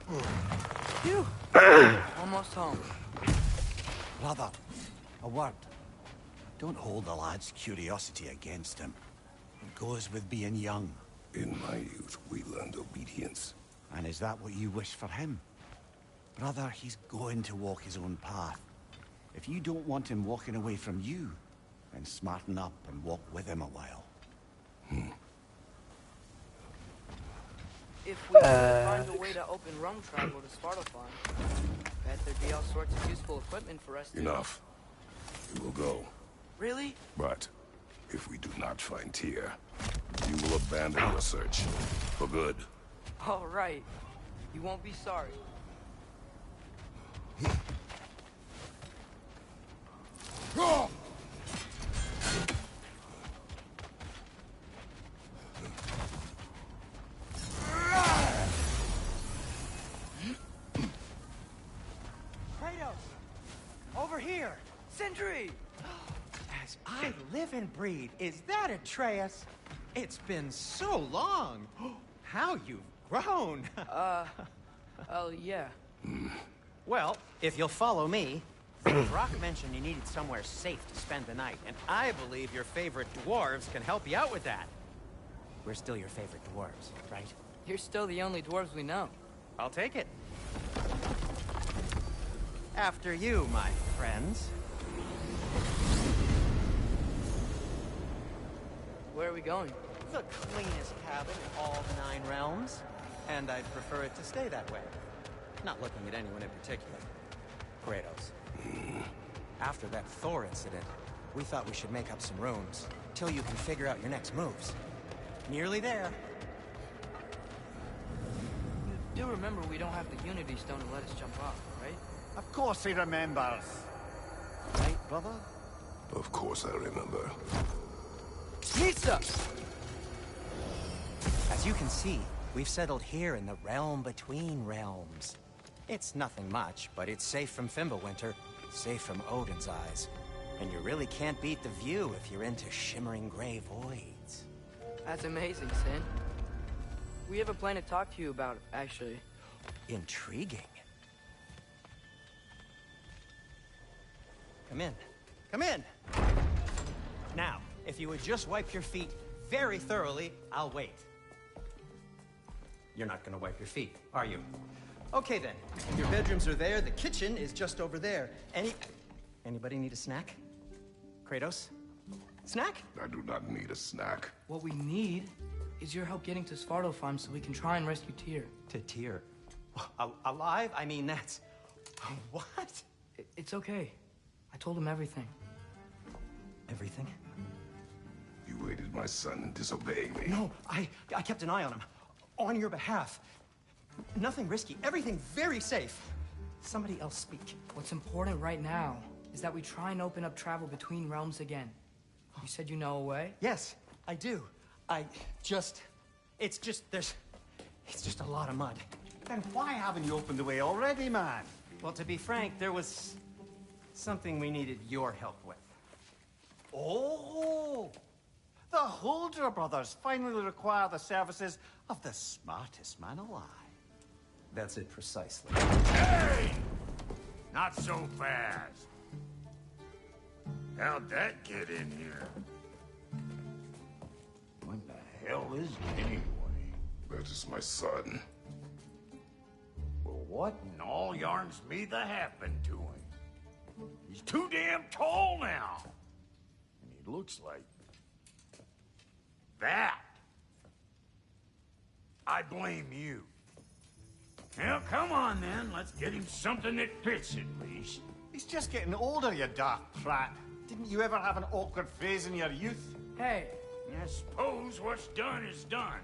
Phew. Almost home. Brother, a word. Don't hold the lad's curiosity against him. It goes with being young. In my youth, we learned obedience. And is that what you wish for him? Brother, he's going to walk his own path. If you don't want him walking away from you, then smarten up and walk with him a while. If we could find a way to open rum travel to Svartalfheim, bet there'd be all sorts of useful equipment for us to... Enough. We will go. Really? But if we do not find Tyr, you will abandon your search. For good. All right. You won't be sorry. Over here! Sentry! As I live and breathe, is that Atreus? It's been so long! How you've grown! Oh, yeah. Well, if you'll follow me, Brock mentioned you needed somewhere safe to spend the night, and I believe your favorite dwarves can help you out with that. We're still your favorite dwarves, right? You're still the only dwarves we know. I'll take it. After you, my friends. Where are we going? The cleanest cabin in all the 9 realms. And I'd prefer it to stay that way. Not looking at anyone in particular. Kratos. After that Thor incident, we thought we should make up some rooms, till you can figure out your next moves. Nearly there. You do remember we don't have the Unity Stone to let us jump off, right? Of course he remembers. Right, brother? Of course I remember. Pizza! As you can see, we've settled here in the realm between realms. It's nothing much, but it's safe from Fimbulwinter, safe from Odin's eyes. And you really can't beat the view if you're into shimmering gray voids. That's amazing, Sin. We have a plan to talk to you about, actually. Intriguing. Come in. Come in! Now, if you would just wipe your feet very thoroughly, I'll wait. You're not gonna wipe your feet, are you? Okay then. Your bedrooms are there, the kitchen is just over there. Anybody need a snack? Kratos? Snack? I do not need a snack. What we need is your help getting to Svartalfheim so we can try and rescue Tyr. To Tyr? Alive? I mean, that's... What? It's okay. I told him everything. Everything? You aided my son in disobeying me. No, I kept an eye on him. On your behalf. Nothing risky. Everything very safe. Somebody else speak. What's important right now is that we try and open up travel between realms again. You said you know a way? Yes, I do. It's just a lot of mud. Then why haven't you opened the way already, man? Well, to be frank, there was something we needed your help with. Oh! The Holder brothers finally require the services of the smartest man alive. That's it precisely. Hey! Not so fast. How'd that get in here? What the hell is it anyway? That is my son. Well, what in all yarns me that happened to him? He's too damn tall now. And he looks like... that. I blame you. Well, come on then. Let's get him something that fits at least. He's just getting older, you dark prat. Didn't you ever have an awkward phase in your youth? Hey! I suppose what's done is done.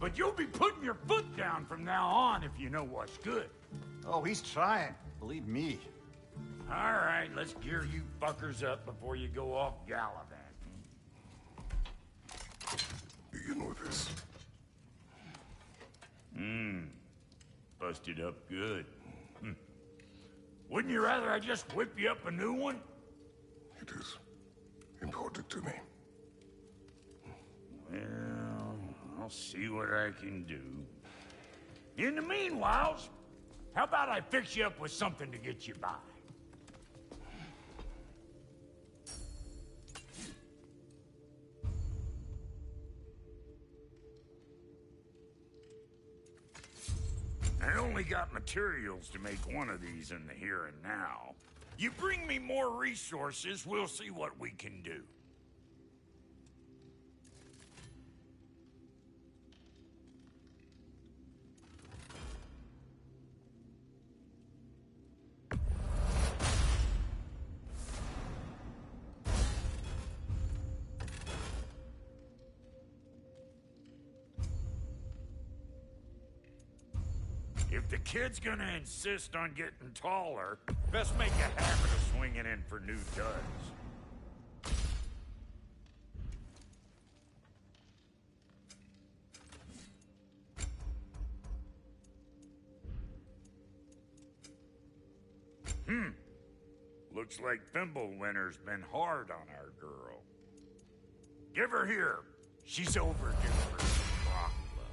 But you'll be putting your foot down from now on if you know what's good. Oh, he's trying. Believe me. All right, let's gear you fuckers up before you go off gallivanting. Begin with this. Busted up good. Wouldn't you rather I just whip you up a new one? It is important to me. Well, I'll see what I can do. In the meanwhile, how about I fix you up with something to get you by? I only got materials to make one of these in the here and now. You bring me more resources, we'll see what we can do. If the kid's gonna insist on getting taller, best make a habit of swinging in for new duds. Looks like Thimblewinter's been hard on our girl. Give her here. She's overdue for some rock love.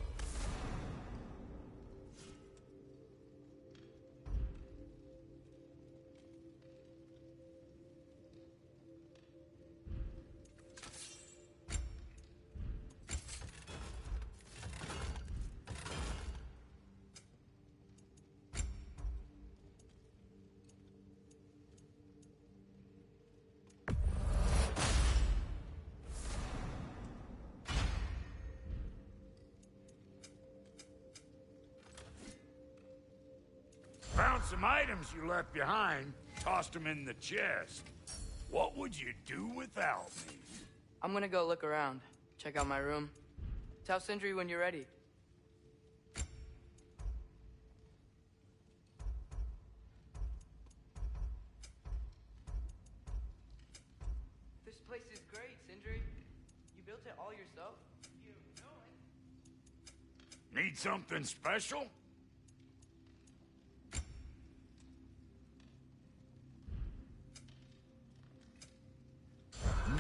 Found some items you left behind, tossed them in the chest. What would you do without me? I'm gonna go look around, check out my room. Tell Sindri when you're ready. This place is great, Sindri. You built it all yourself? You know it. Need something special?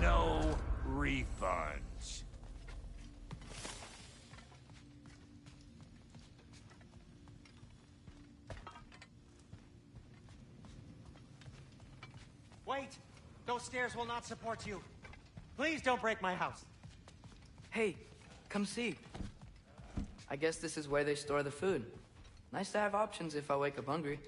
No refunds. Wait! Those stairs will not support you. Please don't break my house. Hey, come see. I guess this is where they store the food. Nice to have options if I wake up hungry.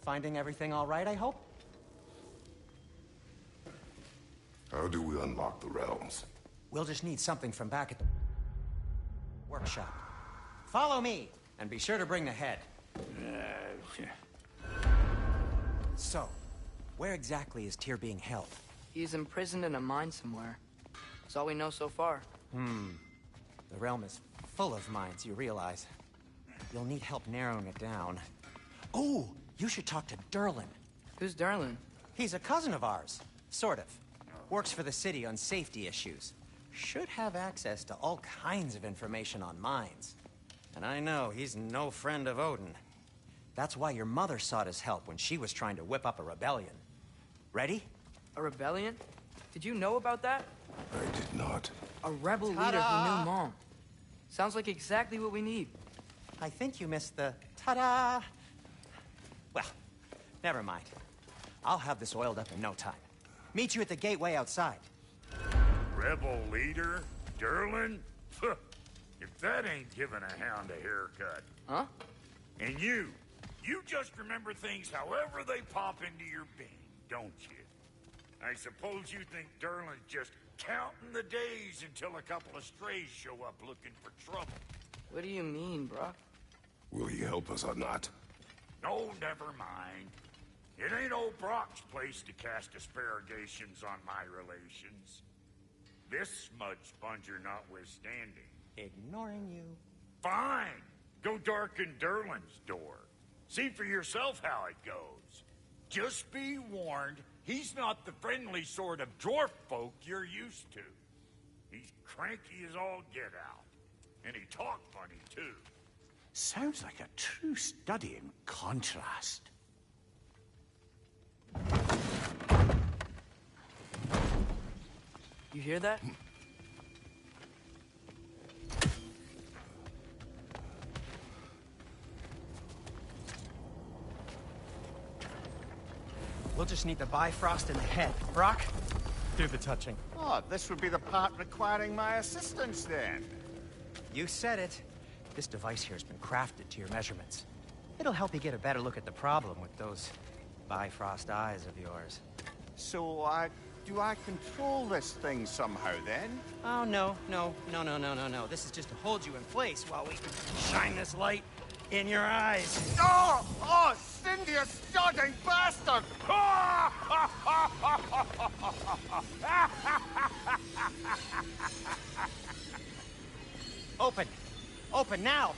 Finding everything all right, I hope? How do we unlock the realms? We'll just need something from back at the workshop. Follow me, and be sure to bring the head. So, where exactly is Tyr being held? He's imprisoned in a mine somewhere. That's all we know so far. The realm is full of mines, you realize. You'll need help narrowing it down. Oh, you should talk to Durlin. Who's Darlin? He's a cousin of ours. Sort of. Works for the city on safety issues. Should have access to all kinds of information on mines. And I know he's no friend of Odin. That's why your mother sought his help when she was trying to whip up a rebellion. Ready? A rebellion? Did you know about that? I did not. A rebel leader who knew Mom. Sounds like exactly what we need. I think you missed the ta-da. Well, never mind. I'll have this oiled up in no time. Meet you at the gateway outside. Rebel leader? Durlin? If that ain't giving a hound a haircut. Huh? And you just remember things however they pop into your being, don't you? I suppose you think Durlin's just counting the days until a couple of strays show up looking for trouble. What do you mean, Brock? Will he help us or not? No, never mind. It ain't old Brock's place to cast aspersions on my relations. This smudge sponger notwithstanding. Ignoring you. Fine. Go darken Durlin's door. See for yourself how it goes. Just be warned, he's not the friendly sort of dwarf folk you're used to. He's cranky as all get out. And he talk funny, too. Sounds like a true study in contrast. You hear that? We'll just need the Bifrost in the head. Brock, do the touching. Oh, this would be the part requiring my assistance then. You said it. This device here has been crafted to your measurements. It'll help you get a better look at the problem with those Bifrost eyes of yours. So, do I control this thing somehow then? Oh, no. This is just to hold you in place while we shine this light in your eyes. Oh! Oh, Cindy, you sodding bastard! Open! Open now!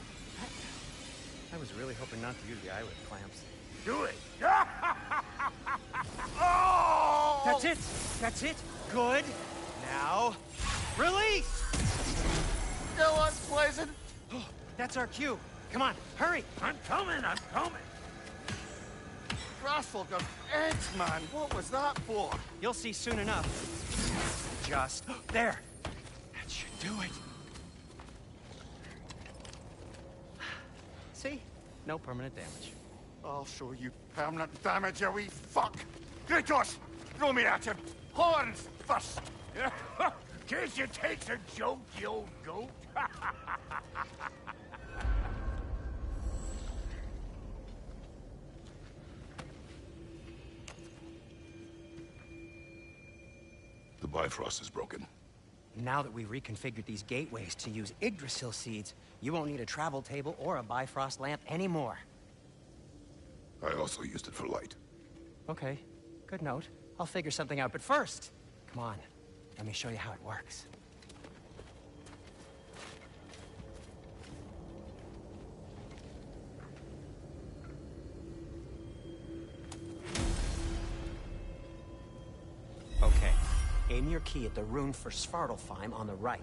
I was really hoping not to use the eyelid clamps. Do it! Oh! That's it! That's it! Good! Now, release! Go on, Blazin'! That's our cue. Come on, hurry! I'm coming! Grassful got eggs, man. What was that for? You'll see soon enough. Just there. That should do it. See? No permanent damage. I'll show you permanent damage, you wee fuck! Kratos! Throw me at him! Horns first! Guess you takes a joke, you old goat. The Bifrost is broken. Now that we've reconfigured these gateways to use Yggdrasil seeds, you won't need a travel table or a Bifrost lamp anymore. I also used it for light. Okay, good note. I'll figure something out, but first, come on. Let me show you how it works. Okay, aim your key at the rune for Svartalfheim on the right,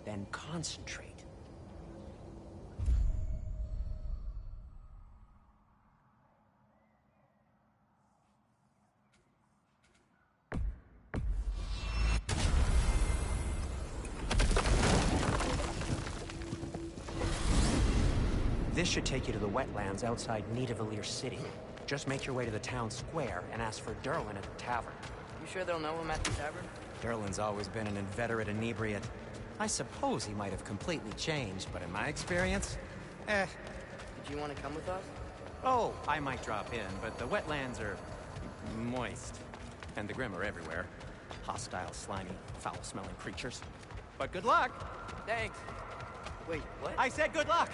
then concentrate. This should take you to the wetlands outside Nidavellir City. Just make your way to the town square and ask for Derlin at the tavern. You sure they'll know him at the tavern? Derlin's always been an inveterate inebriate. I suppose he might have completely changed, but in my experience, Did you want to come with us? Oh, I might drop in, but the wetlands are moist. And the Grim are everywhere. Hostile, slimy, foul-smelling creatures. But good luck! Thanks. Wait, what? I said good luck!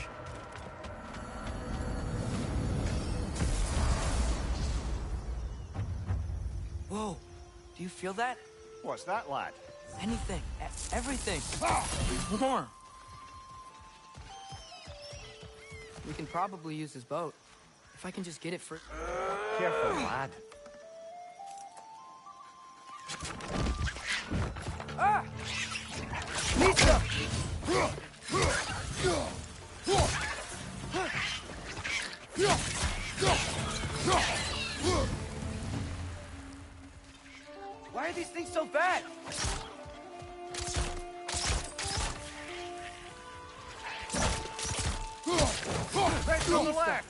Whoa. Do you feel that? What's that, lad? Anything. Everything. Warm. We can probably use this boat. If I can just get it for... Careful, lad. Ah! Lisa! Why are these things so bad? Let's go left!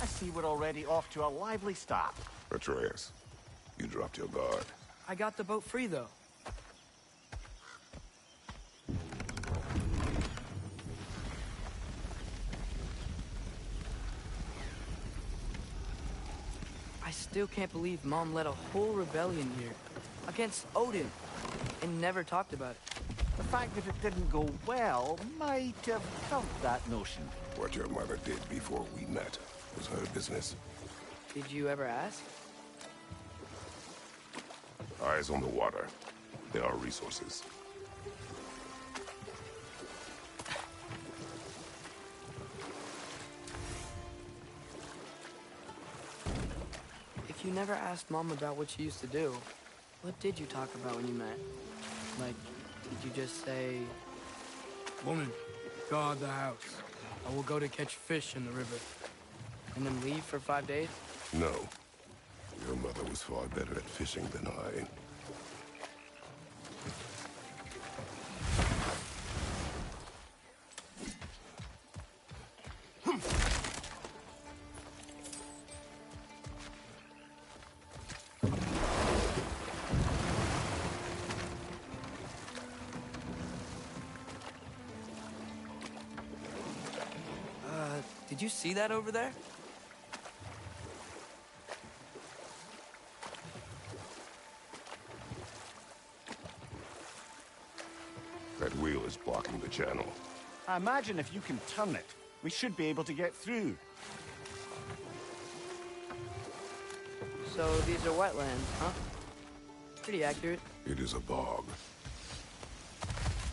I see we're already off to a lively start. Atreus, you dropped your guard. I got the boat free, though. I still can't believe Mom led a whole rebellion here against Odin and never talked about it. The fact that it didn't go well might have helped that notion. What your mother did before we met was her business. Did you ever ask? Eyes on the water. There are resources. You never asked Mom about what she used to do. What did you talk about when you met? Like, did you just say... Woman, guard the house. I will go to catch fish in the river. and then leave for 5 days? No. Your mother was far better at fishing than I. Did you see that over there? That wheel is blocking the channel. I imagine if you can turn it, we should be able to get through. So these are wetlands, huh? Pretty accurate. It is a bog.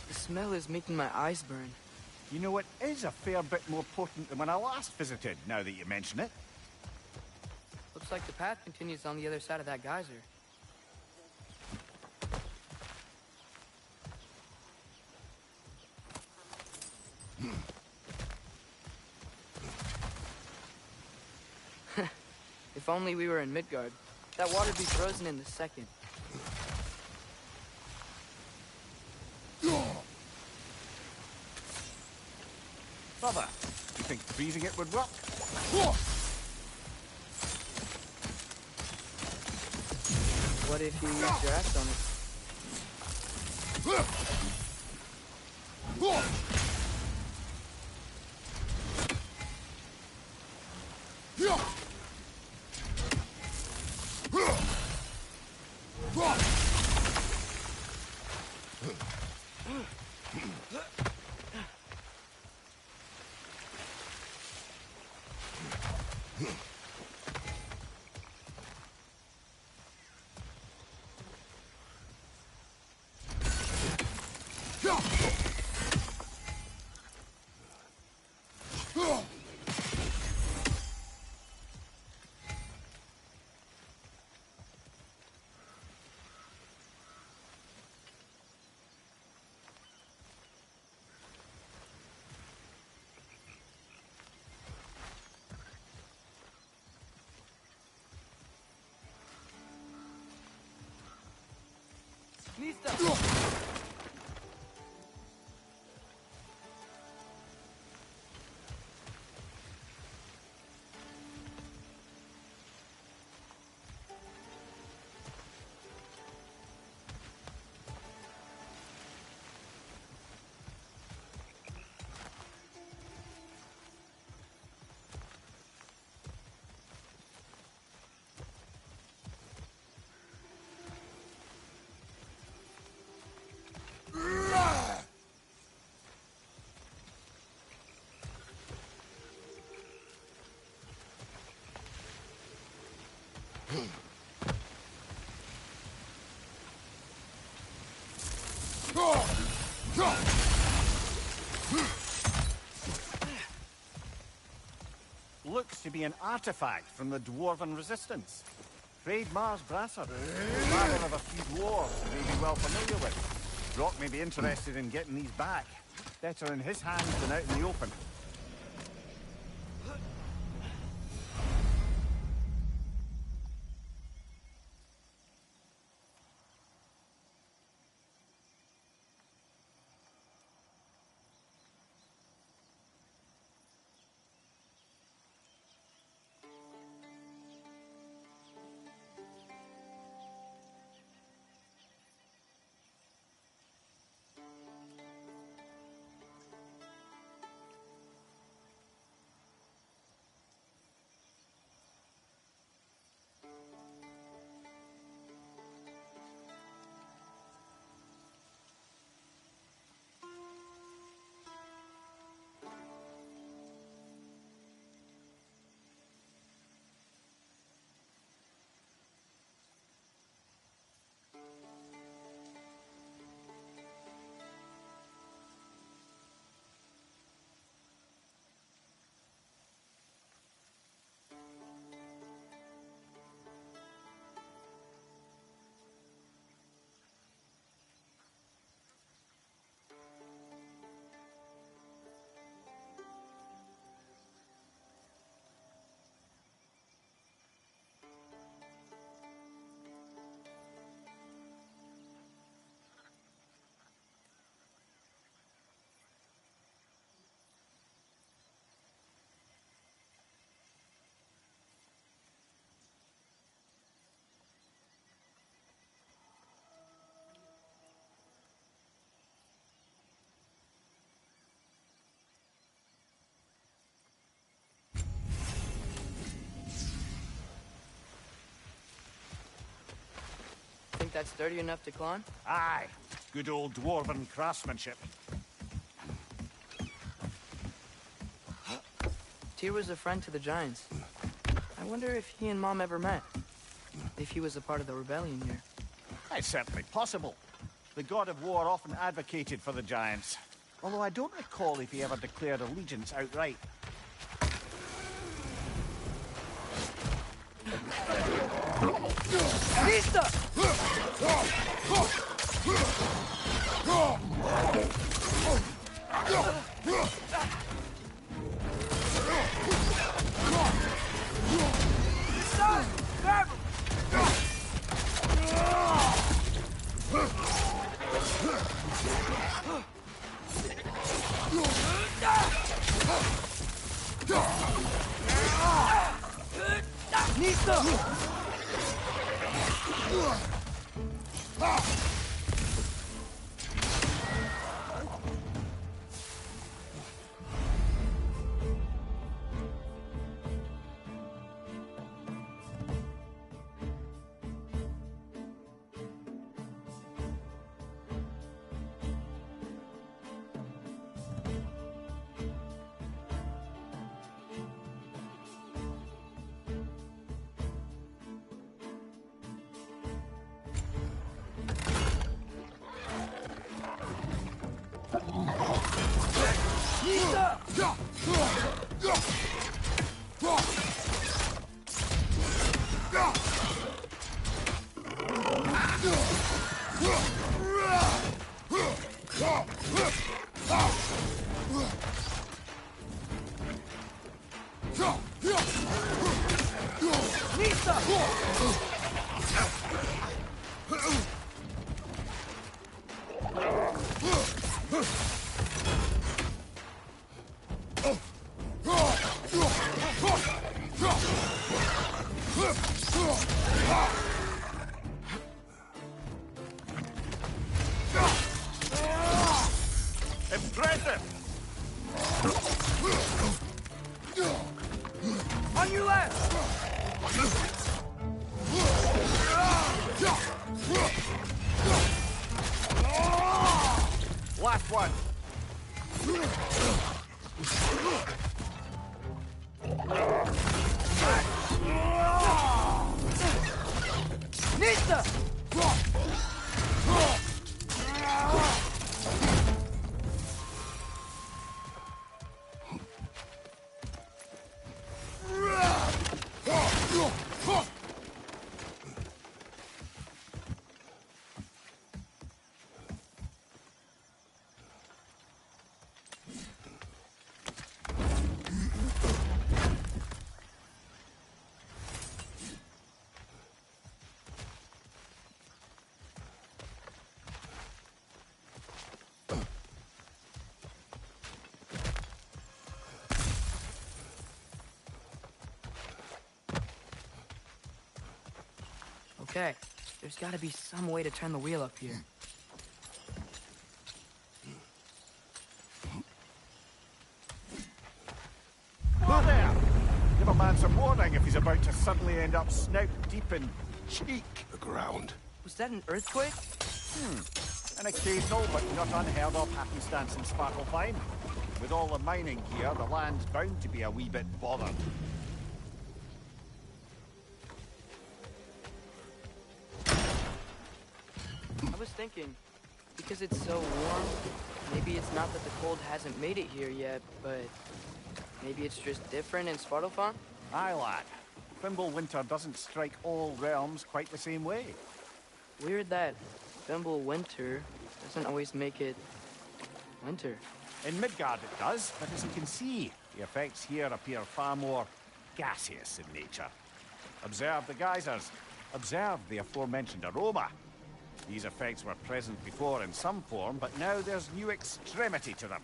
The smell is making my eyes burn. You know, it is a fair bit more potent than when I last visited, now that you mention it. Looks like the path continues on the other side of that geyser. If only we were in Midgard. That water'd be frozen in a second. Brother, you think freezing it would work? What if you used your axe on Looks to be an artifact from the Dwarven Resistance. Frayed Mars Brasser, father of a few dwarves you may be well familiar with. Brock may be interested in getting these back. Better in his hands than out in the open. that sturdy enough to climb? Aye. Good old dwarven craftsmanship. Tyr was a friend to the Giants. I wonder if he and Mom ever met. If he was a part of the rebellion here. It's certainly possible. The god of war often advocated for the Giants. Although I don't recall if he ever declared allegiance outright. Vista! Grab him! Nista! Impressive! On your left! Last one! Nista! Okay, there's gotta be some way to turn the wheel up here. Whoa there! Give a man some warning if he's about to suddenly end up snout deep in cheek. The ground. Was that an earthquake? An occasional but not unheard of happenstance in Svartalfheim. With all the mining here, the land's bound to be a wee bit bothered. I was thinking, because it's so warm, maybe it's not that the cold hasn't made it here yet, but maybe it's just different in Svartalfheim? Aye, lad. Fimble winter doesn't strike all realms quite the same way. Weird that Fimble winter doesn't always make it winter. In Midgard it does, but as you can see, the effects here appear far more gaseous in nature. Observe the geysers. Observe the aforementioned aroma. These effects were present before in some form, but now there's new extremity to them.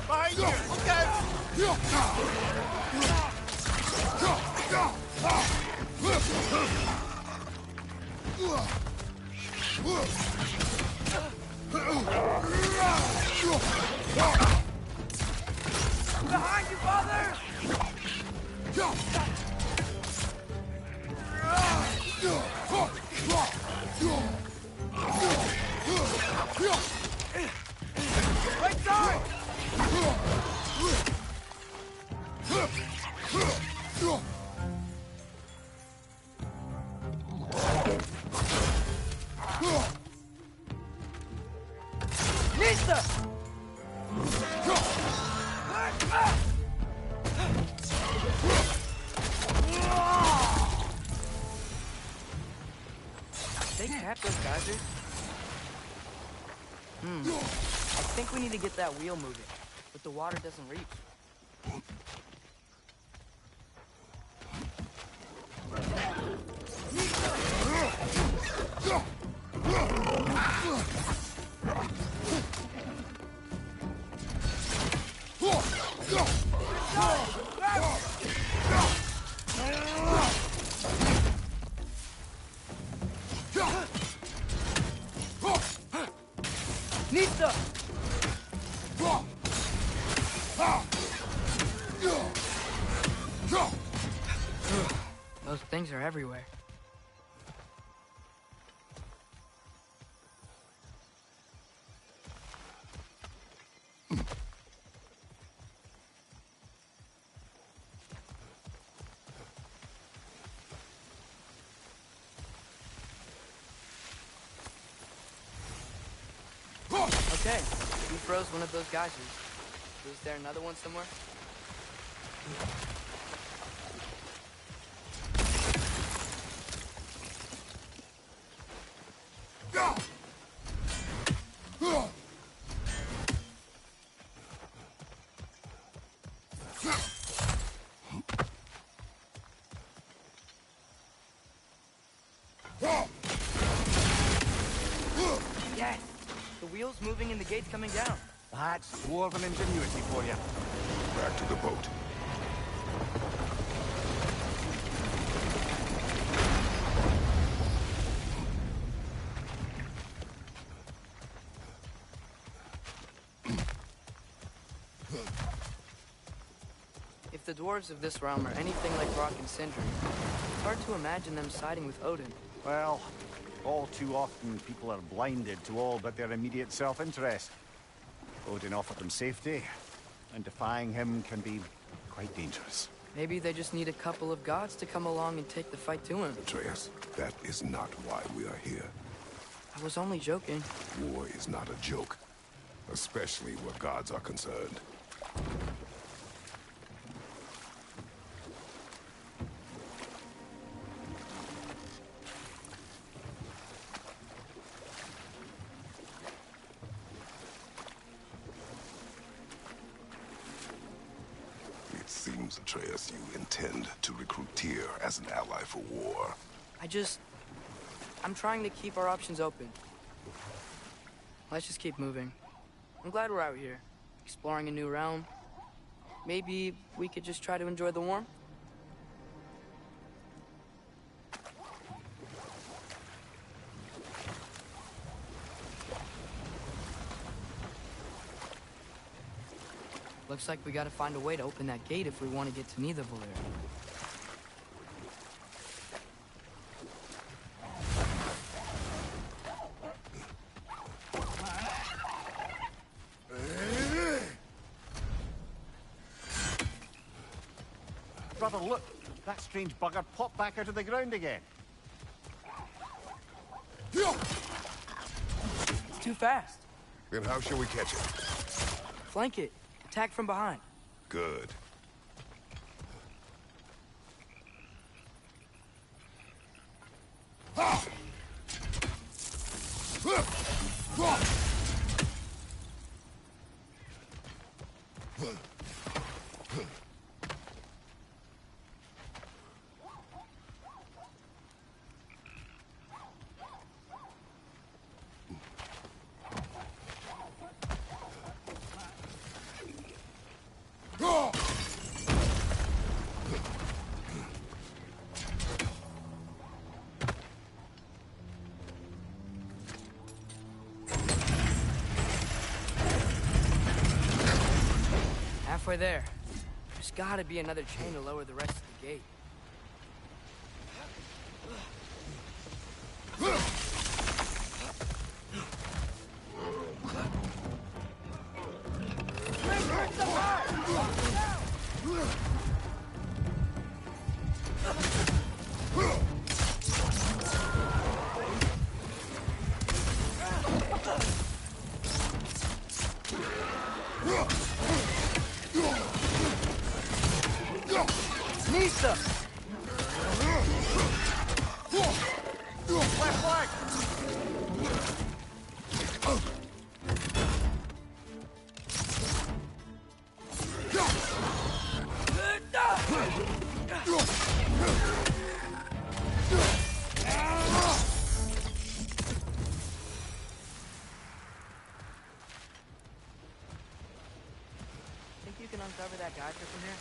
Behind you! Look out! Behind you, father! Right side! Nista! They cap those geysers? I think we need to get that wheel moving, but the water doesn't reach. Nista! Those things are everywhere. Okay, you froze one of those geysers. Is there another one somewhere? Yes! The wheel's moving and the gate's coming down. That's dwarven ingenuity for you. Back to the boat. If the dwarves of this realm are anything like Rock and Sindri, it's hard to imagine them siding with Odin. Well, all too often people are blinded to all but their immediate self-interest. Odin offered them safety, and defying him can be quite dangerous. Maybe they just need a couple of gods to come along and take the fight to him. Atreus, that is not why we are here. I was only joking. War is not a joke, especially where gods are concerned. It seems, Atreus, you intend to recruit Tyr as an ally for war. I'm trying to keep our options open. Let's just keep moving. I'm glad we're out here, exploring a new realm. Maybe we could just try to enjoy the warmth? Looks like we gotta find a way to open that gate if we want to get to Nidavellir. Brother, look! That strange bugger popped back out of the ground again. It's too fast. Then how shall we catch it? Flank it. Attack from behind. Good. Halfway there. There's gotta be another chain to lower the rest of the gate. Nisa! Left leg! Think you can uncover that geyser from here?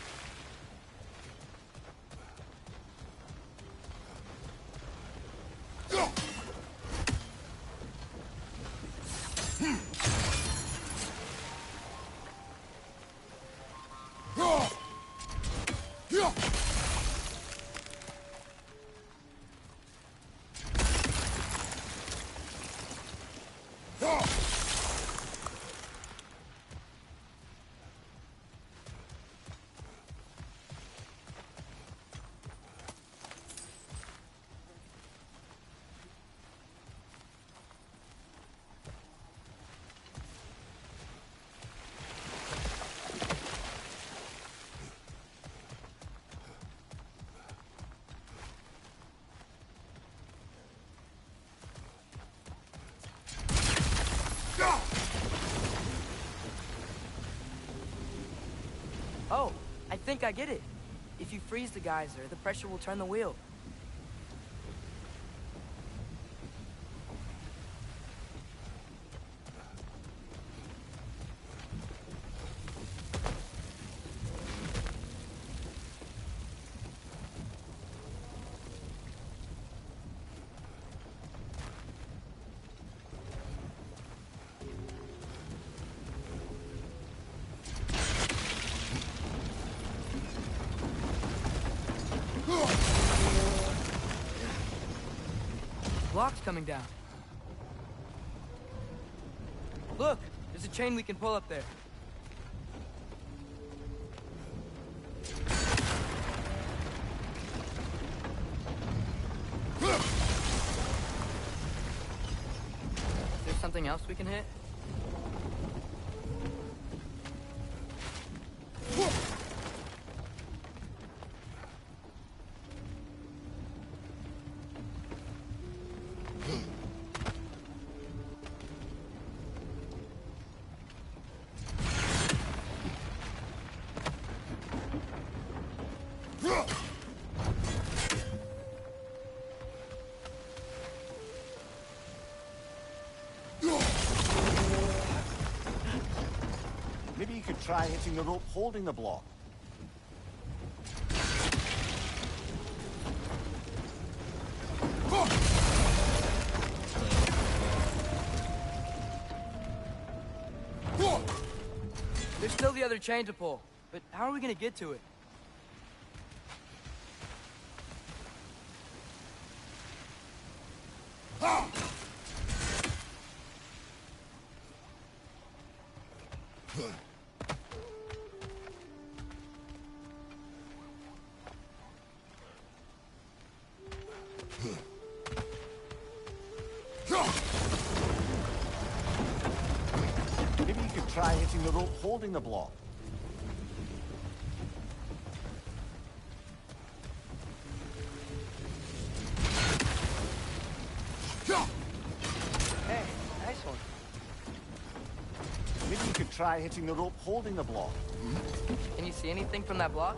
Oh, I think I get it. If you freeze the geyser, the pressure will turn the wheel. Block's coming down. Look, there's a chain we can pull up there. Is there something else we can hit? Maybe you could try hitting the rope holding the block. There's still the other chain to pull, but how are we gonna get to it? Maybe you could try hitting the rope holding the block. Hey, nice one. Maybe you could try hitting the rope holding the block. Can you see anything from that block?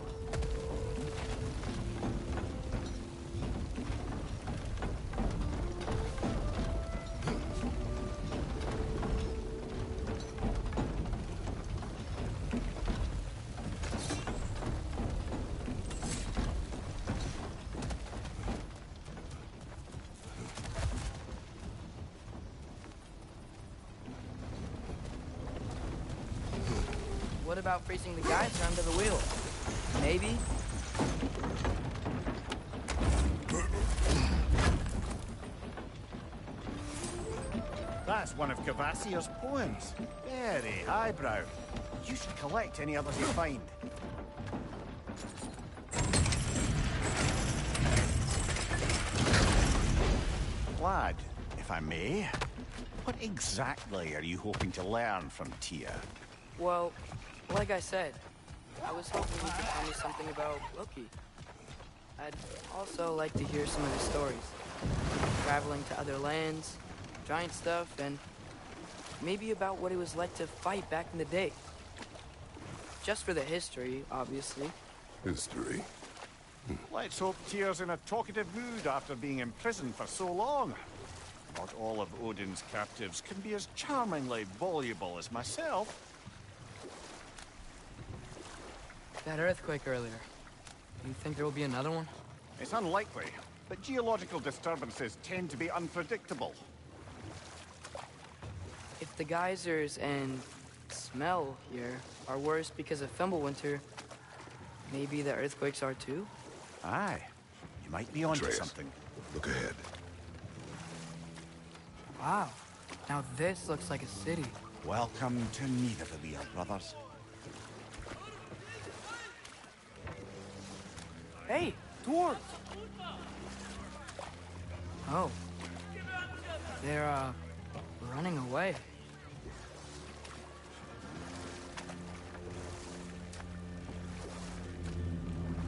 What about freezing the geyser under the wheel? Maybe? That's one of Cavassier's poems. Very highbrow. You should collect any others you find. Lad, if I may, what exactly are you hoping to learn from Tia? Well, like I said, I was hoping you could tell me something about Loki. I'd also like to hear some of his stories. Traveling to other lands, giant stuff, and maybe about what it was like to fight back in the day. Just for the history, obviously. History. Let's hope Tyr's in a talkative mood after being imprisoned for so long. Not all of Odin's captives can be as charmingly voluble as myself. That earthquake earlier. Do you think there will be another one? It's unlikely, but geological disturbances tend to be unpredictable. If the geysers and smell here are worse because of Fimbulwinter, maybe the earthquakes are too? Aye. You might be onto Atreus, something. look ahead. Wow. Now this looks like a city. Welcome to Nidavellir, brothers. Hey, dwarves! Oh. They're, running away.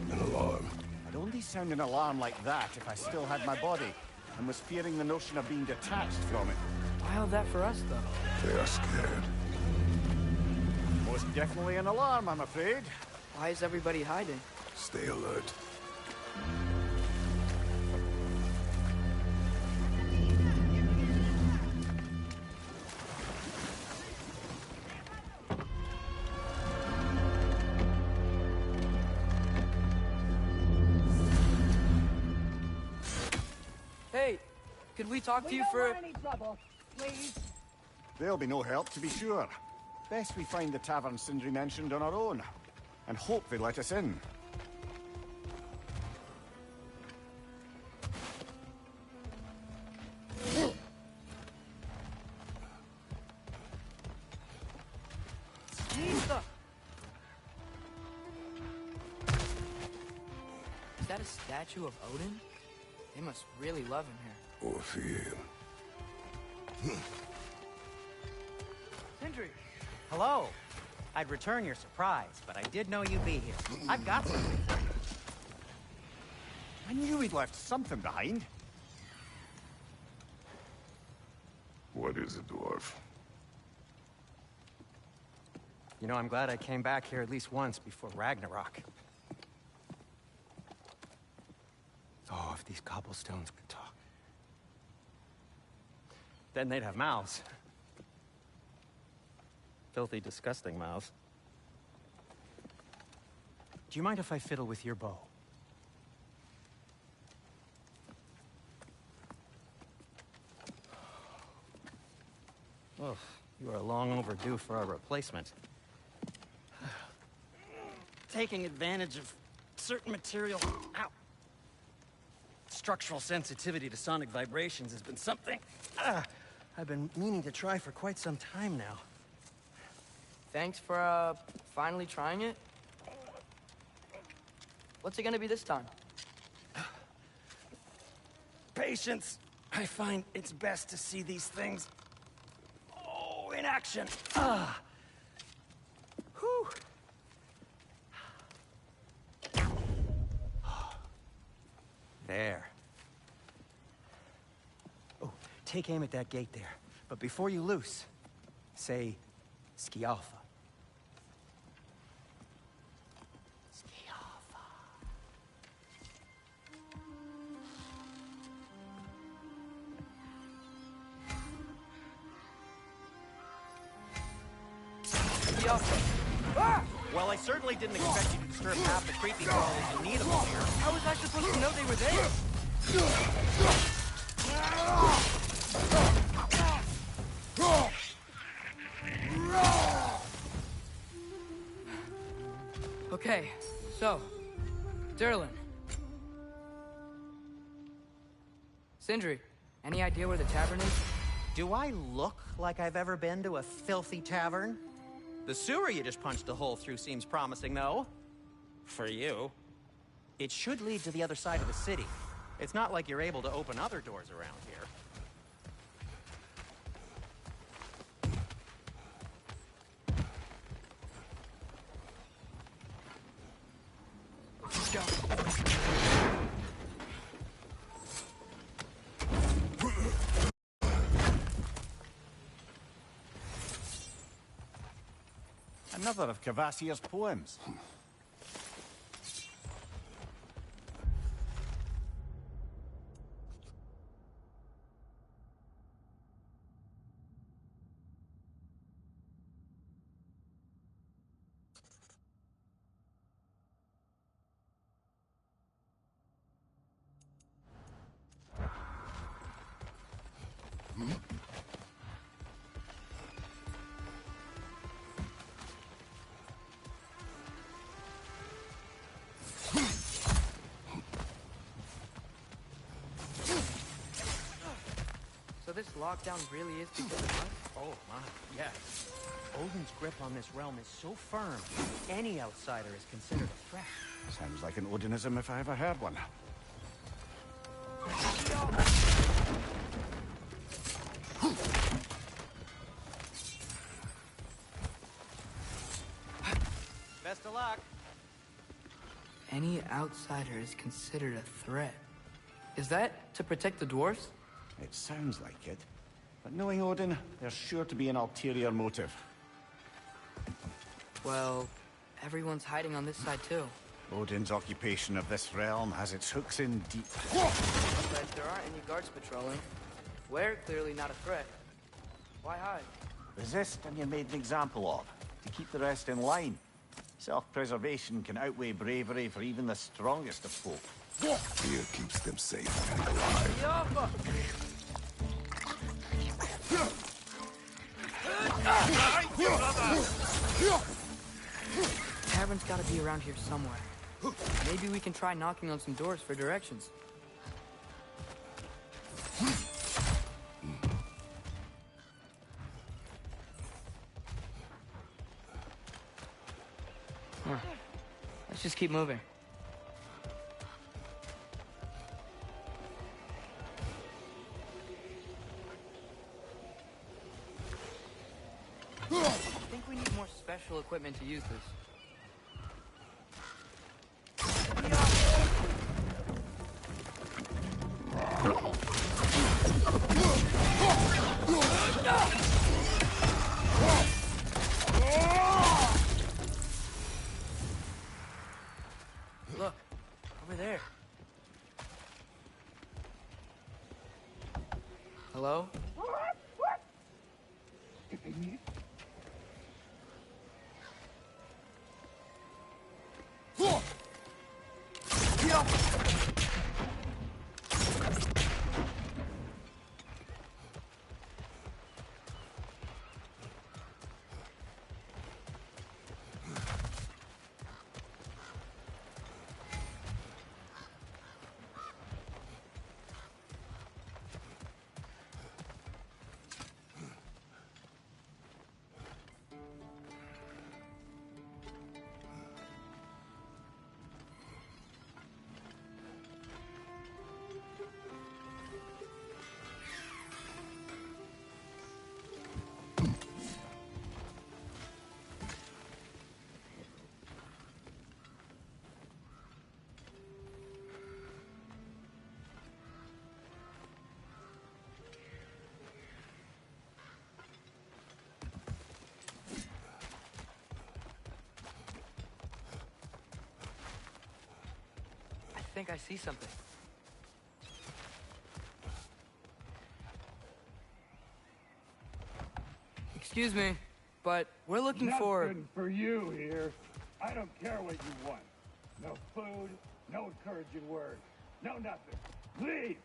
An alarm. I'd only sound an alarm like that if I still had my body, and was fearing the notion of being detached from it. Wild that for us, though. They are scared. Most definitely an alarm, I'm afraid. Why is everybody hiding? Stay alert. Hey, could we talk to you for... We don't want any trouble, please. There'll be no help, to be sure. Best we find the tavern Sindri mentioned on our own, and hope they let us in. Is that a statue of Odin? They must really love him here. Or fear. Sindri! Hello. I'd return your surprise, but I did know you'd be here. I've got something for you. I knew we'd left something behind. What is it, dwarf? You know, I'm glad I came back here at least once before Ragnarok. Oh, if these cobblestones could talk. Then they'd have mouths. Filthy, disgusting mouths. Do you mind if I fiddle with your bow? Oh, you are long overdue for a replacement. Taking advantage of certain material... Ow! Structural sensitivity to sonic vibrations has been something I've been meaning to try for quite some time now. Thanks for, finally trying it. What's it gonna be this time? Patience. I find it's best to see these things... Oh, in action. Whew. There. Oh, take aim at that gate there. But before you loose, say Schiaffa. Schiaffa. Well, I certainly didn't expect you to disturb half the creepy crawlers in need of them here. How was I supposed to know they were there? Okay, so, Derlin. Sindri, any idea where the tavern is? Do I look like I've ever been to a filthy tavern? The sewer you just punched a hole through seems promising, though. For you. It should lead to the other side of the city. It's not like you're able to open other doors around here. Let's go. Another of Cavassier's poems. So this lockdown really is because of us? Oh my, yes. Odin's grip on this realm is so firm, any outsider is considered a threat. Sounds like an Odinism if I ever heard one. Best of luck. Any outsider is considered a threat. Is that to protect the dwarves? It sounds like it. But knowing Odin, there's sure to be an ulterior motive. Well, everyone's hiding on this side too. Odin's occupation of this realm has its hooks in deep. But there aren't any guards patrolling. We're clearly not a threat. Why hide? Resist and you're made an example of, to keep the rest in line. Self-preservation can outweigh bravery for even the strongest of folk. Fear keeps them safe and alive. Tavern's gotta be around here somewhere. Maybe we can try knocking on some doors for directions. Let's just keep moving. I think we need more special equipment to use this. Look, over there. Hello? think I see something. Excuse me, but we're looking for... Nothing for you here. I don't care what you want. No food, no encouraging words, no nothing. Leave!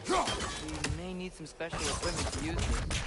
We may need some special equipment to use this.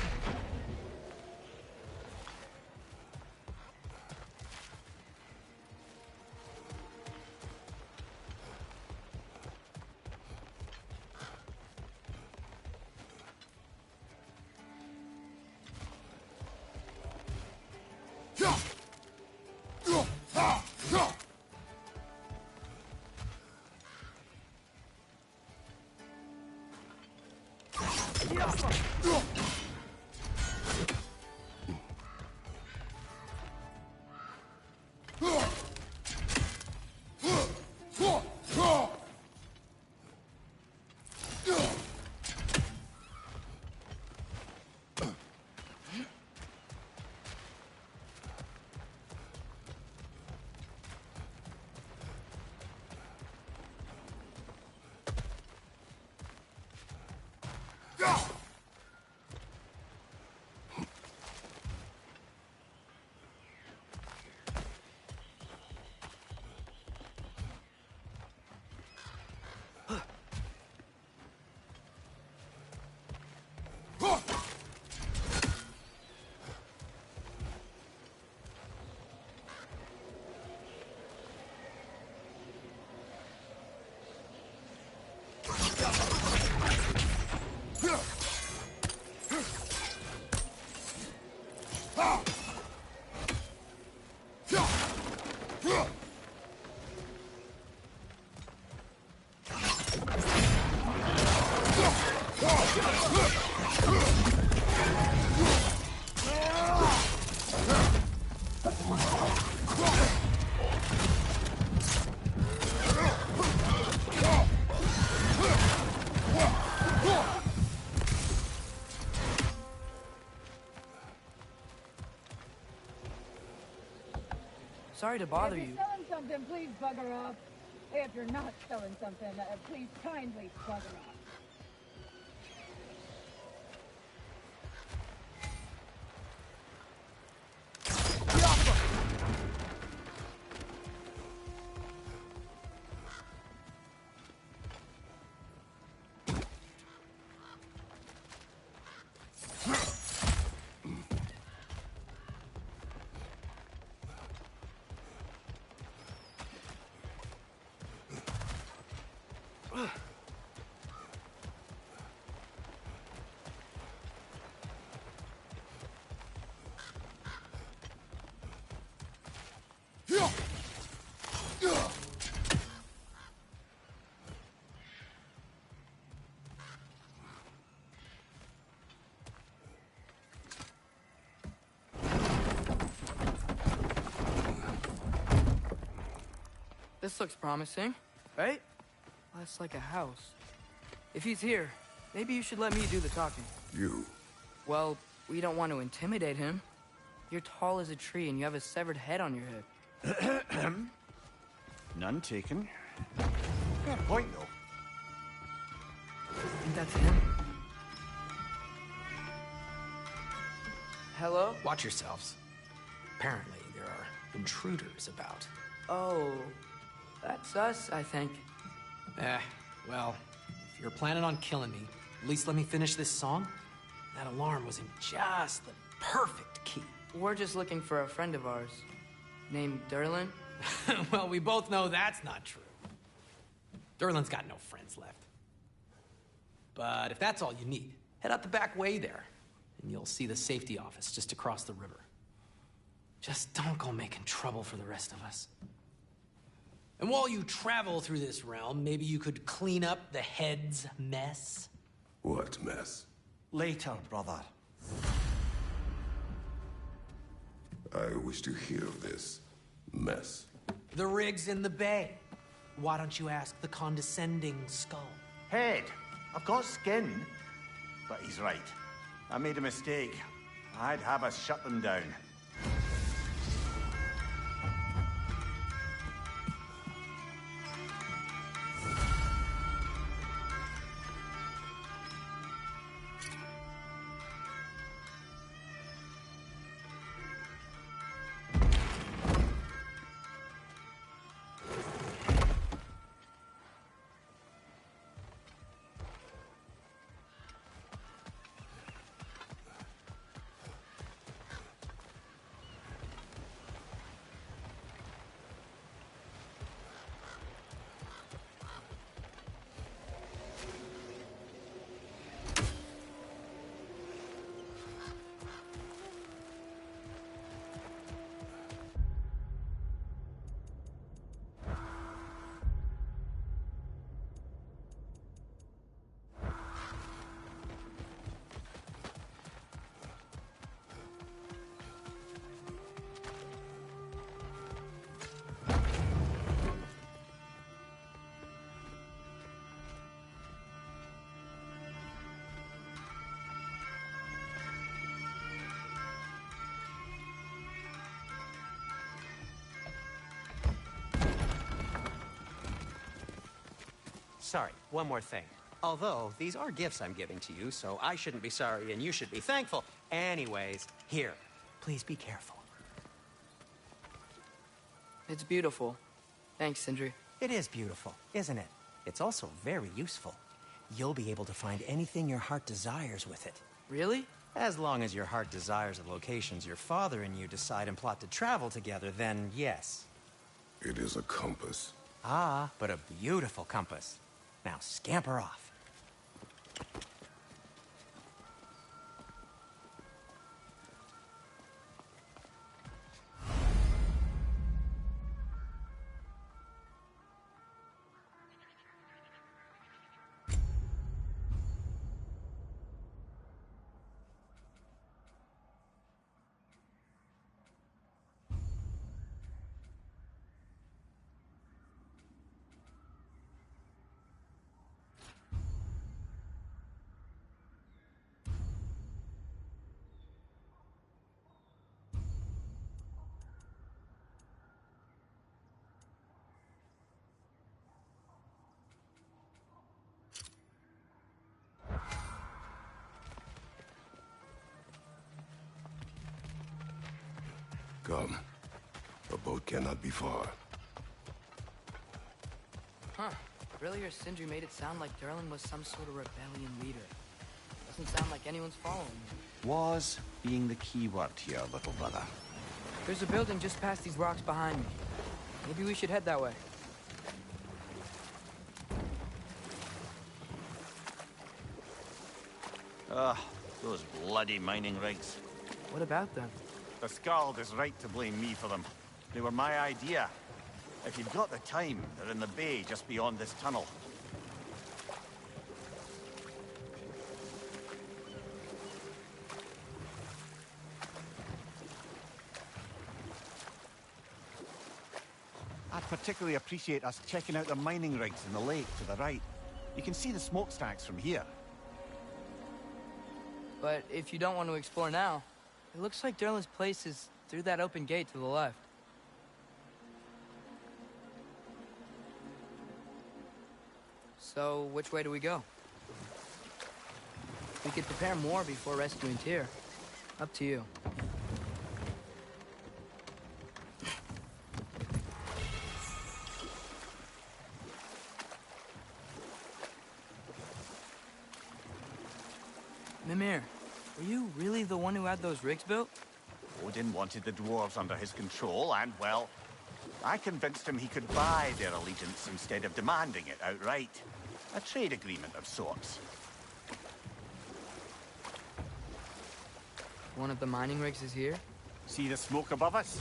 Sorry to bother If you. you're selling something, please bugger off. If you're not selling something, please kindly bugger off. This looks promising, right? That's like a house. If he's here, maybe you should let me do the talking. You. Well, we don't want to intimidate him. You're tall as a tree and you have a severed head on your head. None taken. Fair point, though. Think that's him? Hello? Watch yourselves. Apparently, there are intruders about. Oh, that's us, I think. Well, if you're planning on killing me, at least let me finish this song. That alarm was in just the perfect key. We're just looking for a friend of ours, named Derlin. Well, we both know that's not true. Derlin's got no friends left. But if that's all you need, head out the back way there, and you'll see the safety office just across the river. Just don't go making trouble for the rest of us. And while you travel through this realm, maybe you could clean up the head's mess? What mess? Later, brother. I wish to hear of this mess. The rig's in the bay. Why don't you ask the condescending skull? Head. I've got skin. But he's right. I made a mistake. I'd have us shut them down. Sorry, one more thing. Although, these are gifts I'm giving to you, so I shouldn't be sorry and you should be thankful. Anyways, here, please be careful. It's beautiful. Thanks, Sindri. It is beautiful, isn't it? It's also very useful. You'll be able to find anything your heart desires with it. Really? As long as your heart desires the locations your father and you decide and plot to travel together, then yes. It is a compass. Ah, but a beautiful compass. Now scamper off. Come. The boat cannot be far. Huh. Earlier, Sindri made it sound like Durlin was some sort of rebellion leader. Doesn't sound like anyone's following him. Was being the key word here, little brother. There's a building just past these rocks behind me. Maybe we should head that way. Ugh, those bloody mining rigs. What about them? The Skald is right to blame me for them. They were my idea. If you've got the time, they're in the bay just beyond this tunnel. I'd particularly appreciate us checking out the mining rigs in the lake to the right. You can see the smokestacks from here. But if you don't want to explore now, it looks like Durlin's place is through that open gate to the left. So, which way do we go? We could prepare more before rescuing Tyr. Up to you. Mimir, were you really the one who had those rigs built? Odin wanted the dwarves under his control, and, well, I convinced him he could buy their allegiance instead of demanding it outright. A trade agreement of sorts. One of the mining rigs is here? See the smoke above us?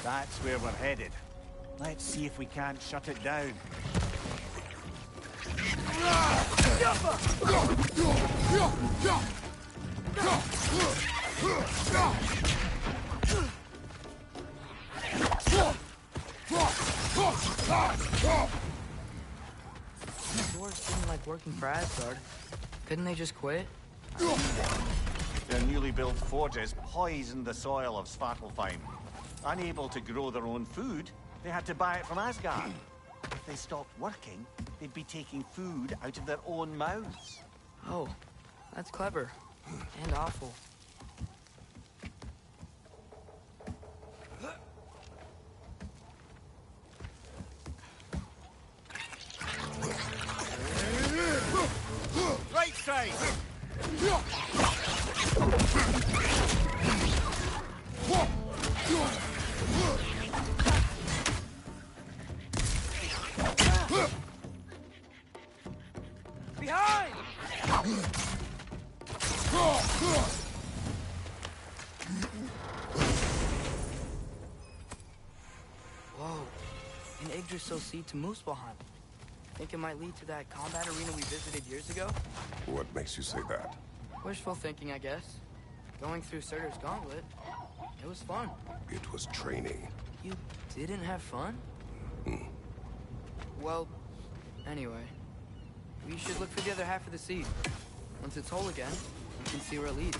That's where we're headed. Let's see if we can't shut it down. The dwarves didn't like working for Asgard. Couldn't they just quit? If Their newly built forges poisoned the soil of Svartalfheim. Unable to grow their own food, they had to buy it from Asgard. If they stopped working, they'd be taking food out of their own mouths. Oh, that's clever. And awful. Right side! Behind! Whoa. An Yggdrasil seed to Muspelheim. Think it might lead to that combat arena we visited years ago? What makes you say that? Wishful thinking, I guess. Going through Surtur's gauntlet, it was fun. It was training. You didn't have fun? Well, anyway. We should look for the other half of the seed. Once it's whole again, we can see where it leads.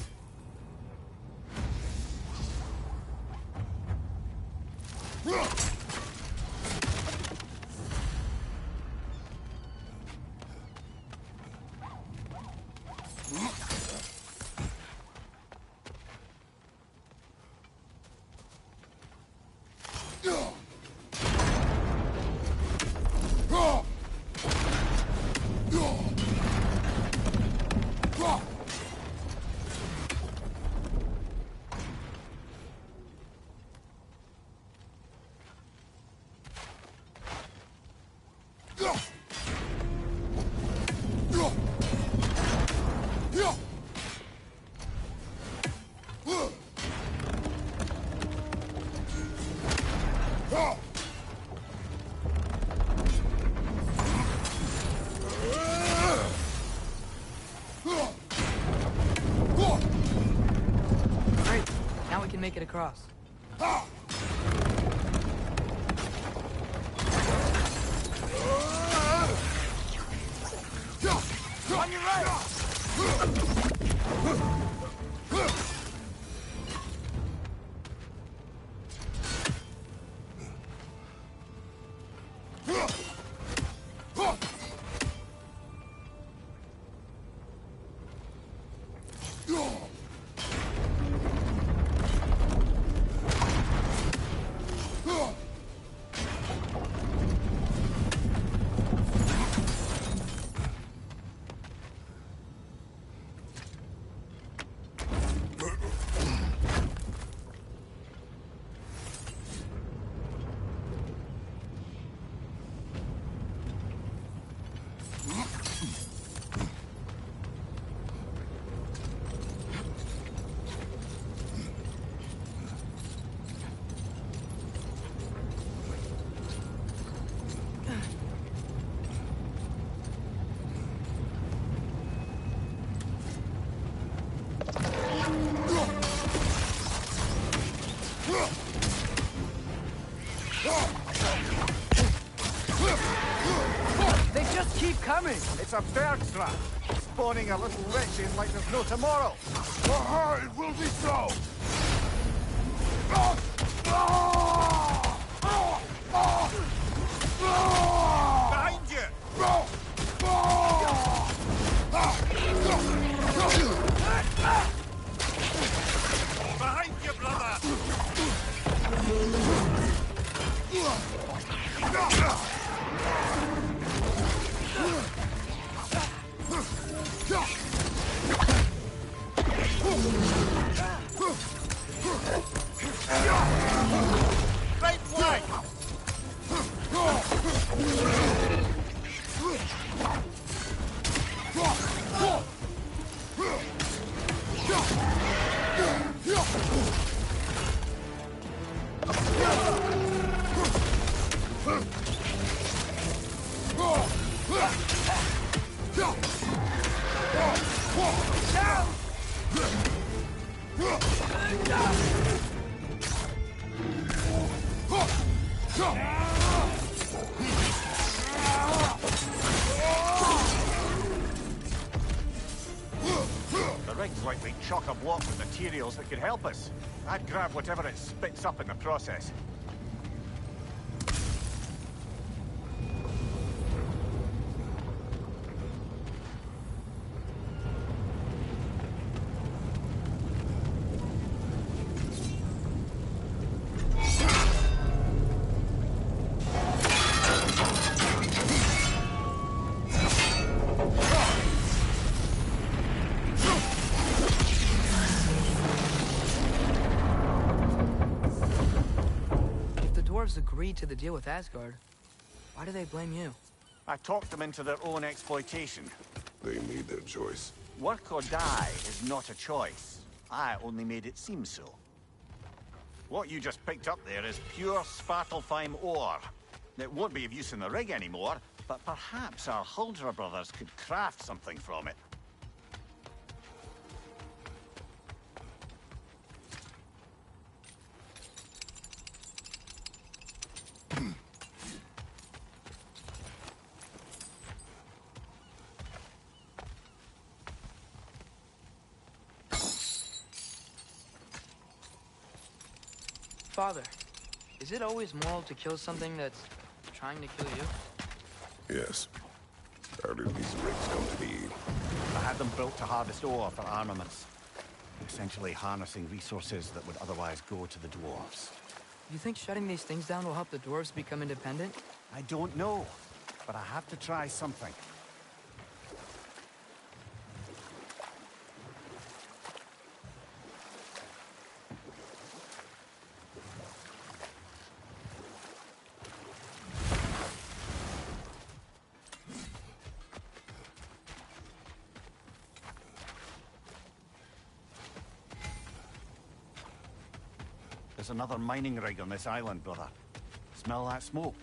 Great. Now we can make it across. On your right! They just keep coming! It's a bird trap, spawning a little witches like there's no tomorrow. It will be so! Behind you! Behind you, brother! Seems like they chock a block with materials that could help us. I'd grab whatever it spits up in the process. Agreed to the deal with Asgard. Why do they blame you? I talked them into their own exploitation. They made their choice. Work or die is not a choice. I only made it seem so. What you just picked up there is pure Svartalfheim ore. It won't be of use in the rig anymore, but perhaps our Huldra brothers could craft something from it. Father, is it always moral to kill something that's trying to kill you? Yes. How did these rigs come to be? I had them built to harvest ore for armaments. Essentially harnessing resources that would otherwise go to the dwarves. You think shutting these things down will help the dwarves become independent? I don't know, but I have to try something. There's another mining rig on this island, brother. Smell that smoke?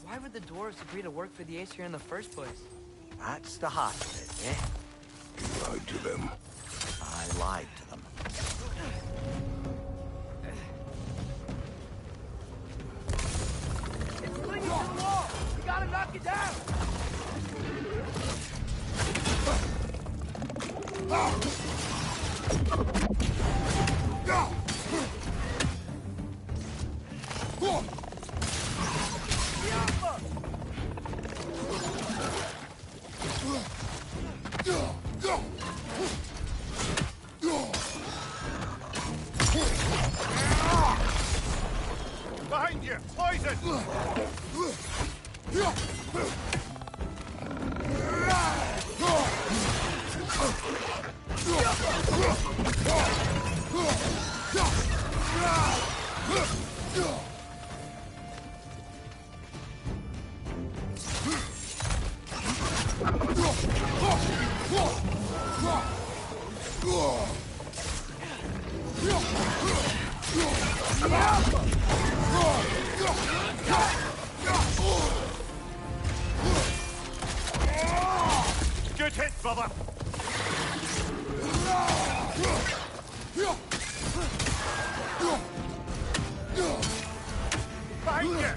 Why would the dwarves agree to work for the Aesir in the first place? That's the heart of it, eh? You lied to them. I lied to them. It's clinging to the wall! We gotta knock it down! Behind you! Poison! Good hit, brother! Behind you!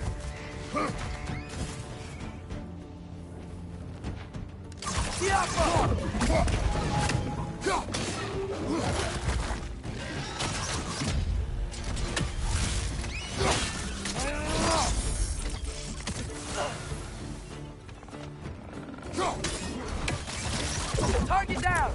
Target down!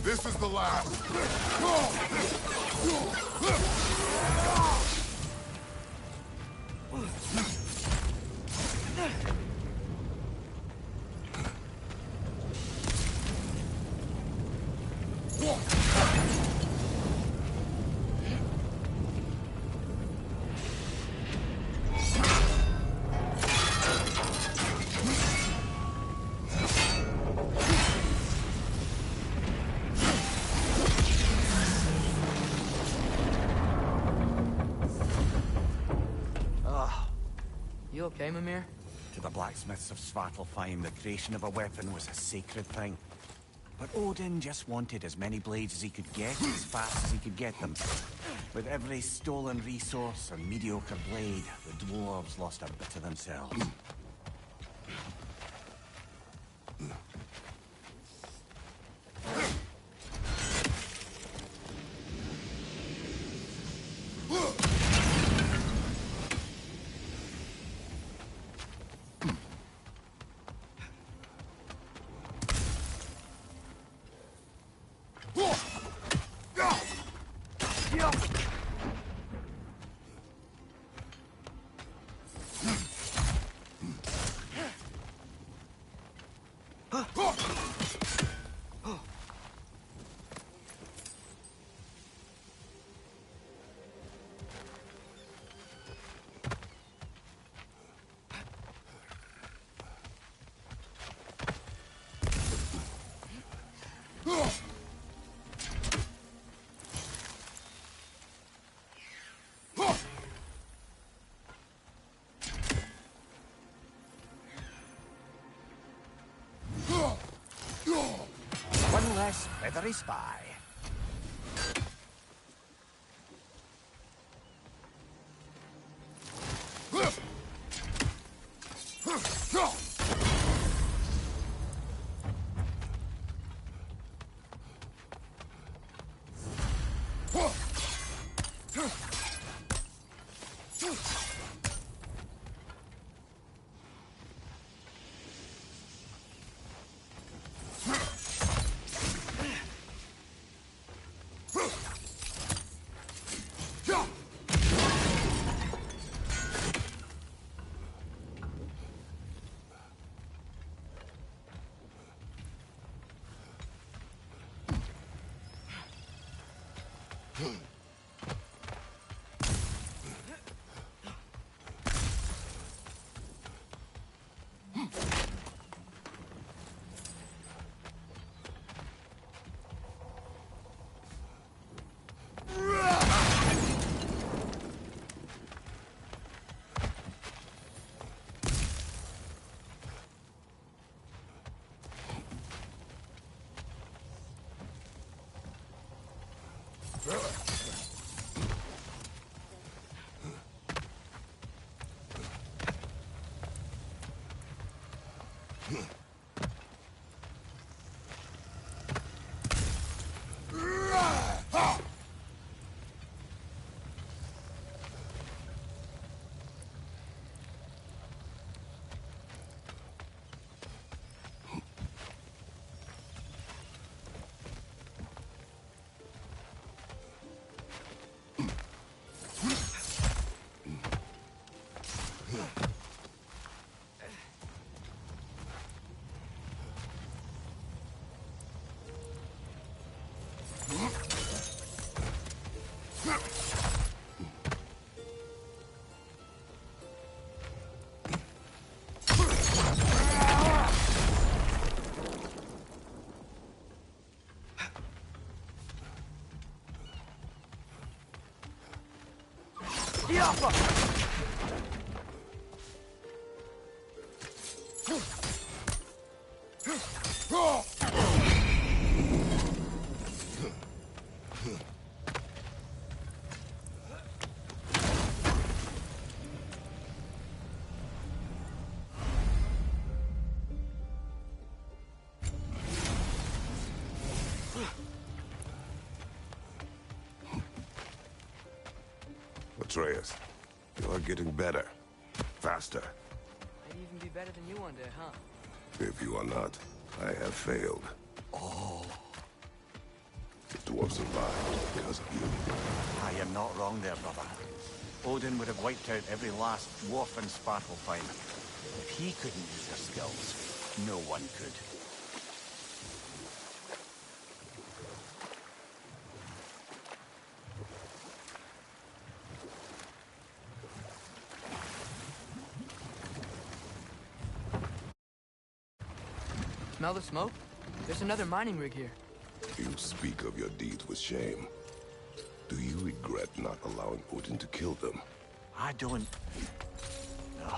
This is the last. You okay, Mimir? To the blacksmiths of Svartalfheim, the creation of a weapon was a sacred thing. But Odin just wanted as many blades as he could get, as fast as he could get them. With every stolen resource and mediocre blade, the dwarves lost a bit of themselves. One less feathery spy. Atreus, you are getting better. Faster. I'd even be better than you one day, huh? If you are not, I have failed. Oh, The dwarves survived because of you. I am not wrong there, brother. Odin would have wiped out every last dwarf in Svartalfheim. If he couldn't use their skills, no one could. Smell the smoke? There's another mining rig here. You speak of your deeds with shame. Do you regret not allowing Odin to kill them? I don't... No.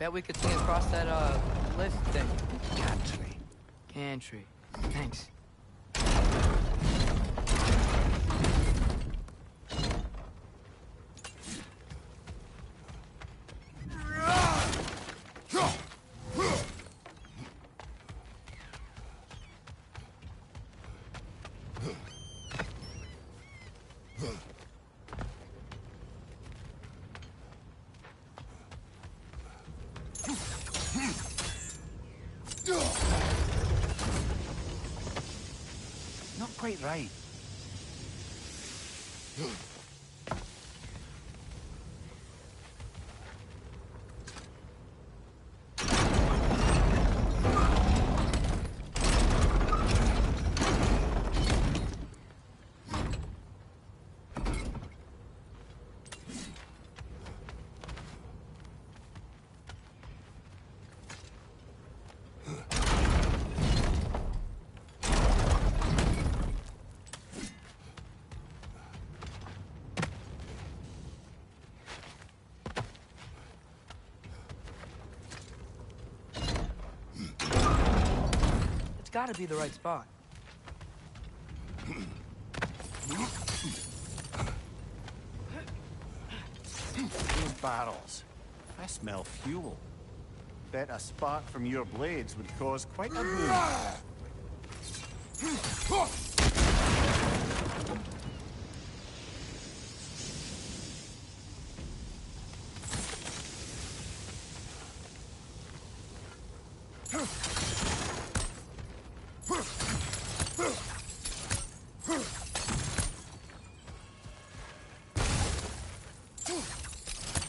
Bet we could swing across that, lift thing. Gantry. Gantry. Thanks. Not quite right. It's gotta be the right spot. Those barrels. I smell fuel. Bet a spark from your blades would cause quite a boom.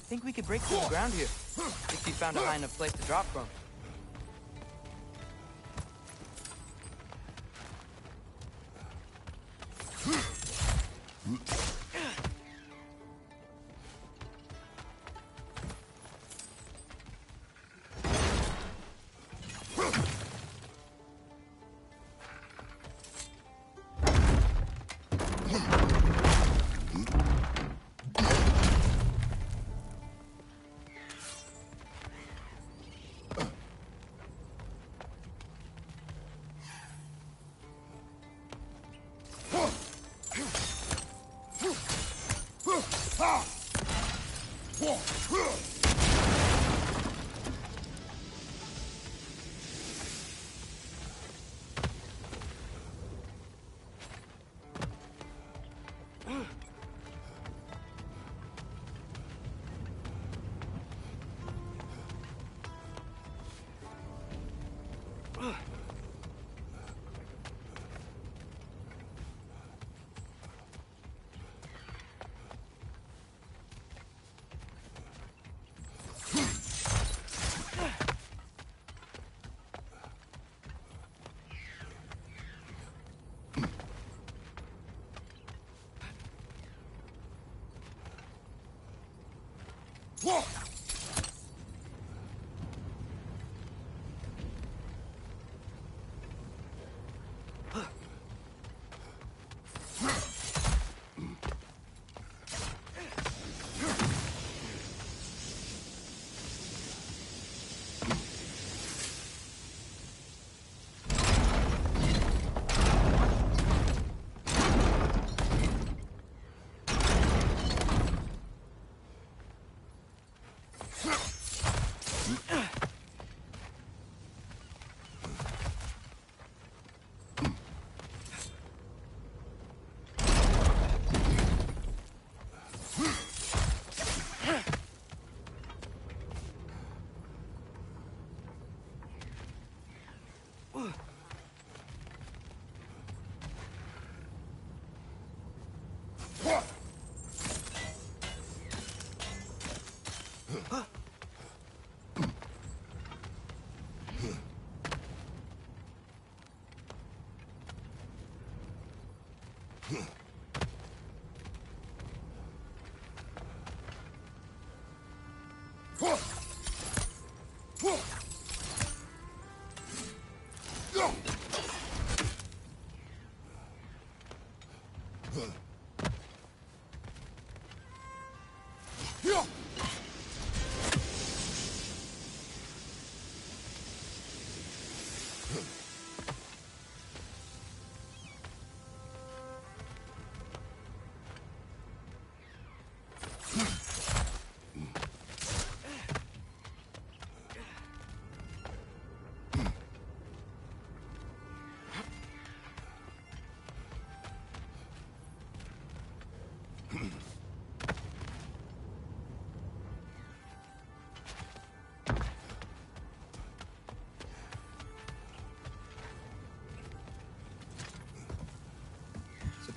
Think we could break through the ground here, if you found a high enough place to drop from.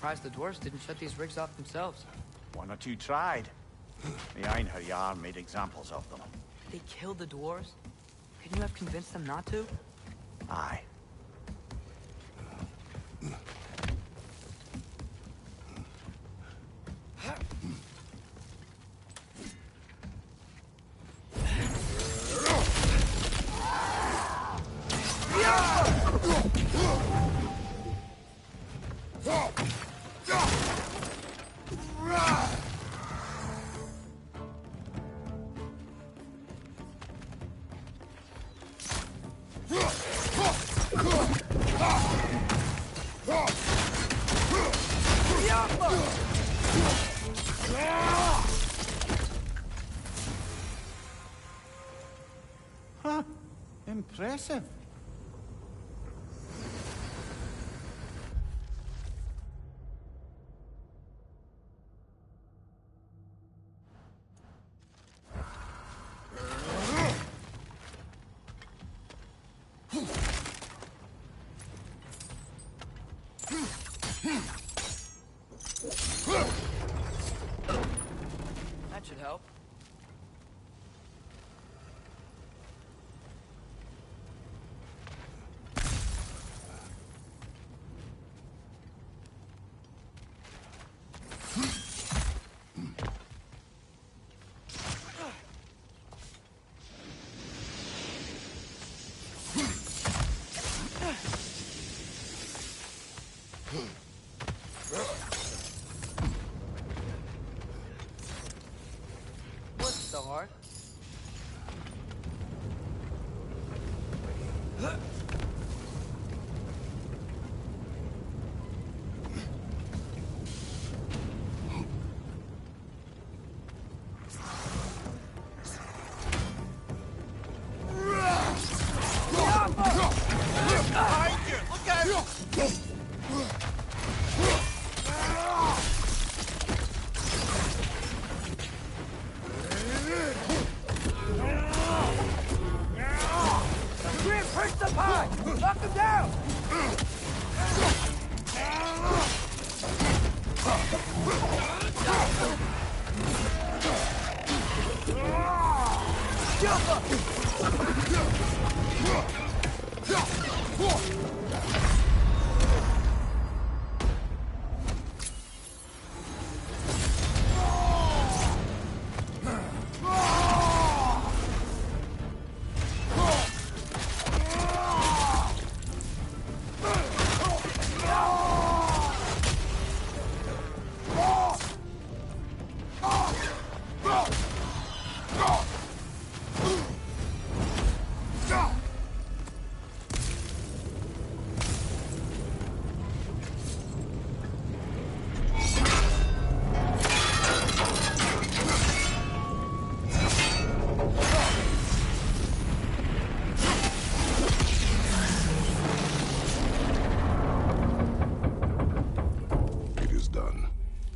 surprised the dwarves didn't shut these rigs off themselves. One or two tried. The Einherjar made examples of them. They killed the dwarves? Couldn't you have convinced them not to? Aye. Huh. Impressive. That should help. What's so hard? Knock him down!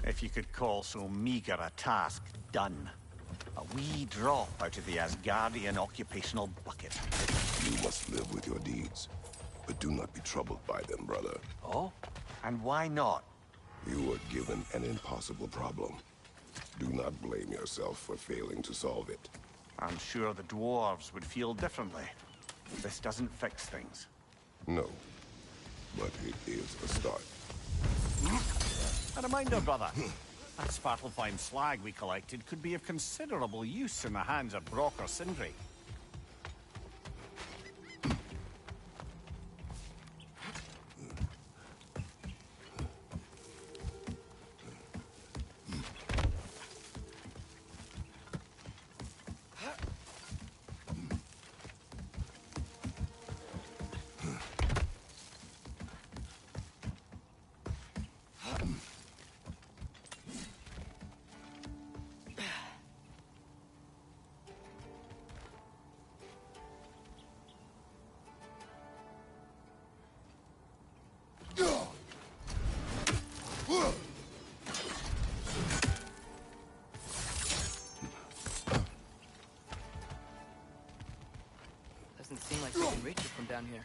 If you could call so meager a task done. A wee drop out of the Asgardian occupational bucket. You must live with your deeds, but do not be troubled by them, brother. Oh? And why not? You were given an impossible problem. Do not blame yourself for failing to solve it. I'm sure the dwarves would feel differently. This doesn't fix things. No, but it is a start. A reminder, brother. That Svartalfheim slag we collected could be of considerable use in the hands of Brock or Sindri. Doesn't seem like we can reach it from down here.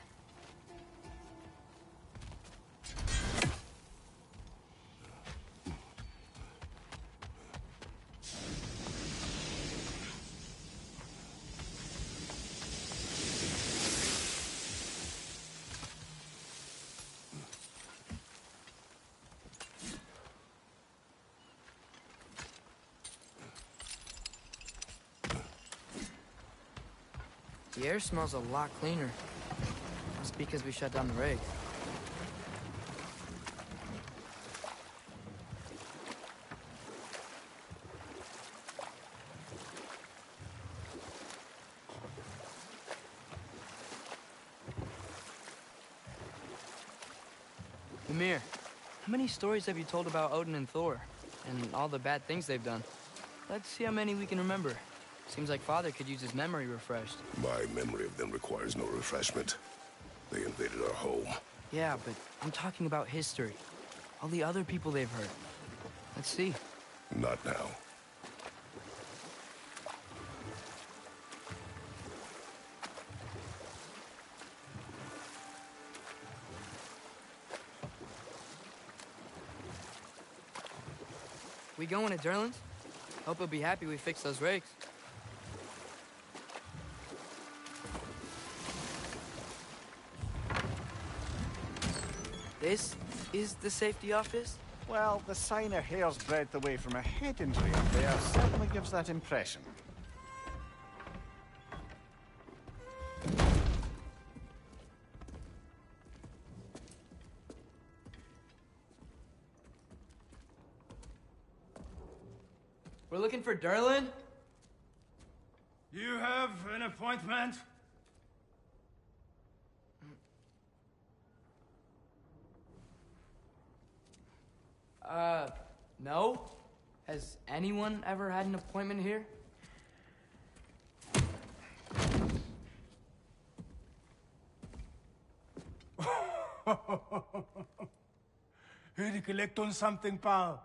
The air smells a lot cleaner. Must be because we shut down the rig. Mimir, how many stories have you told about Odin and Thor? And all the bad things they've done? Let's see how many we can remember. Seems like Father could use his memory refreshed. My memory of them requires no refreshment. They invaded our home. Yeah, but I'm talking about history. All the other people they've hurt. Let's see. Not now. We going to Durlin's? Hope he'll be happy we fixed those rigs. This is the safety office? Well, the sign a hair's breadth away from a head injury up there certainly gives that impression. We're looking for Durlin? You have an appointment? No? Has anyone ever had an appointment here? Here to collect on something, pal.